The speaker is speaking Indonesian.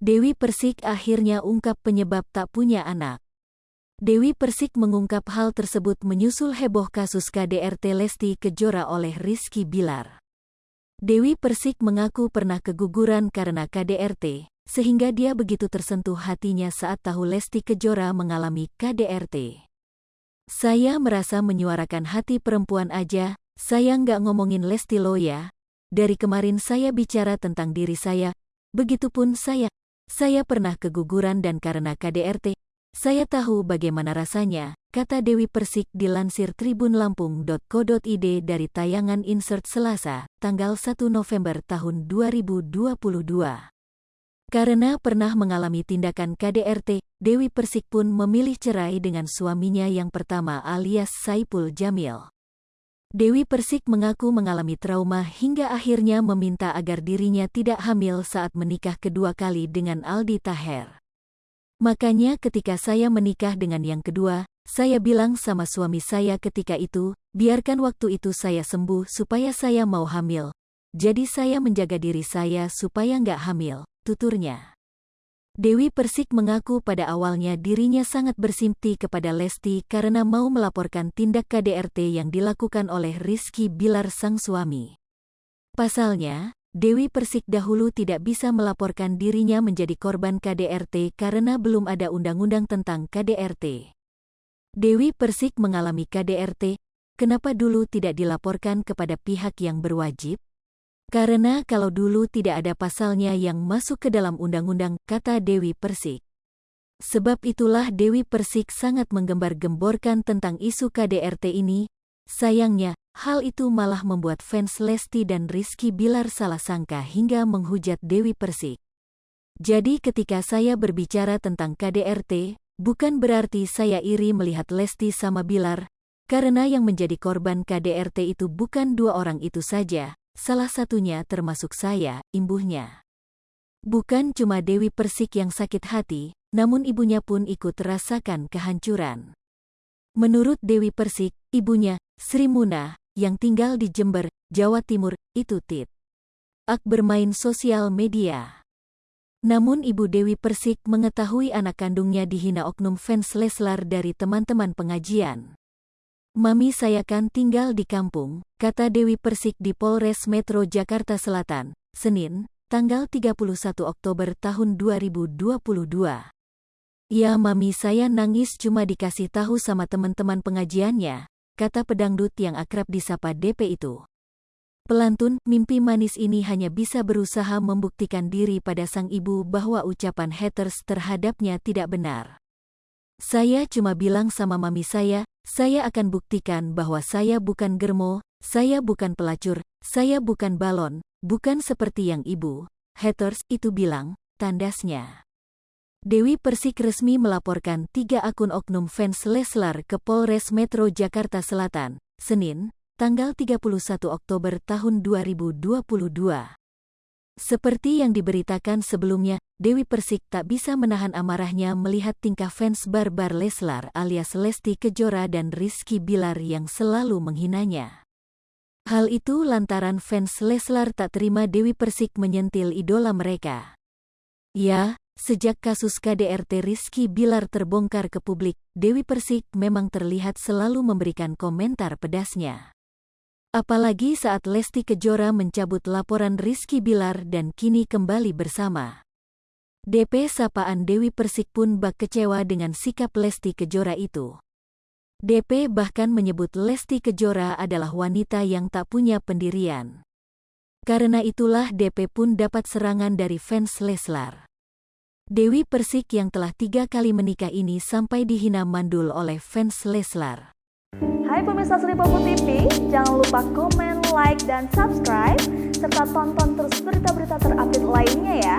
Dewi Persik akhirnya ungkap penyebab tak punya anak. Dewi Persik mengungkap hal tersebut menyusul heboh kasus KDRT Lesti Kejora oleh Rizky Bilar. Dewi Persik mengaku pernah keguguran karena KDRT, sehingga dia begitu tersentuh hatinya saat tahu Lesti Kejora mengalami KDRT. Saya merasa menyuarakan hati perempuan aja, saya nggak ngomongin Lesti lo ya. Dari kemarin saya bicara tentang diri saya, begitupun saya pernah keguguran dan karena KDRT, saya tahu bagaimana rasanya, kata Dewi Persik dilansir tribunlampung.co.id dari tayangan Insert Selasa, tanggal 1 November tahun 2022. Karena pernah mengalami tindakan KDRT, Dewi Persik pun memilih cerai dengan suaminya yang pertama alias Saipul Jamil. Dewi Persik mengaku mengalami trauma hingga akhirnya meminta agar dirinya tidak hamil saat menikah kedua kali dengan Aldi Taher. Makanya ketika saya menikah dengan yang kedua, saya bilang sama suami saya ketika itu, biarkan waktu itu saya sembuh supaya saya mau hamil. Jadi saya menjaga diri saya supaya nggak hamil, tuturnya. Dewi Persik mengaku pada awalnya dirinya sangat bersimpati kepada Lesti karena mau melaporkan tindak KDRT yang dilakukan oleh Rizky Bilar sang suami. Pasalnya, Dewi Persik dahulu tidak bisa melaporkan dirinya menjadi korban KDRT karena belum ada undang-undang tentang KDRT. Dewi Persik mengalami KDRT, kenapa dulu tidak dilaporkan kepada pihak yang berwajib? Karena kalau dulu tidak ada pasalnya yang masuk ke dalam undang-undang, kata Dewi Persik. Sebab itulah Dewi Persik sangat menggembar-gemborkan tentang isu KDRT ini. Sayangnya, hal itu malah membuat fans Lesti dan Rizky Bilar salah sangka hingga menghujat Dewi Persik. Jadi ketika saya berbicara tentang KDRT, bukan berarti saya iri melihat Lesti sama Bilar, karena yang menjadi korban KDRT itu bukan dua orang itu saja. Salah satunya termasuk saya, imbuhnya. Bukan cuma Dewi Persik yang sakit hati, namun ibunya pun ikut rasakan kehancuran. Menurut Dewi Persik, ibunya, Sri Munah, yang tinggal di Jember, Jawa Timur, itu bermain sosial media. Namun ibu Dewi Persik mengetahui anak kandungnya dihina oknum fans Leslar dari teman-teman pengajian. Mami saya kan tinggal di kampung, kata Dewi Persik di Polres Metro Jakarta Selatan, Senin, tanggal 31 Oktober tahun 2022. Ya mami saya nangis cuma dikasih tahu sama teman-teman pengajiannya, kata pedangdut yang akrab disapa DP itu. Pelantun, mimpi manis ini hanya bisa berusaha membuktikan diri pada sang ibu bahwa ucapan haters terhadapnya tidak benar. Saya cuma bilang sama mami saya akan buktikan bahwa saya bukan germo, saya bukan pelacur, saya bukan balon, bukan seperti yang ibu, haters, itu bilang, tandasnya. Dewi Persik resmi melaporkan 3 akun oknum fans Leslar ke Polres Metro Jakarta Selatan, Senin, tanggal 31 Oktober tahun 2022. Seperti yang diberitakan sebelumnya, Dewi Persik tak bisa menahan amarahnya melihat tingkah fans barbar Leslar alias Lesti Kejora dan Rizky Bilar yang selalu menghinanya. Hal itu lantaran fans Leslar tak terima Dewi Persik menyentil idola mereka. Ya, sejak kasus KDRT Rizky Bilar terbongkar ke publik, Dewi Persik memang terlihat selalu memberikan komentar pedasnya. Apalagi saat Lesti Kejora mencabut laporan Rizky Bilar dan kini kembali bersama. DP sapaan Dewi Persik pun bak kecewa dengan sikap Lesti Kejora itu. DP bahkan menyebut Lesti Kejora adalah wanita yang tak punya pendirian. Karena itulah DP pun dapat serangan dari fans Leslar. Dewi Persik yang telah 3 kali menikah ini sampai dihina mandul oleh fans Leslar. Hai pemirsa Sri Popo TV, jangan lupa komen, like, dan subscribe, serta tonton terus berita-berita terupdate lainnya ya.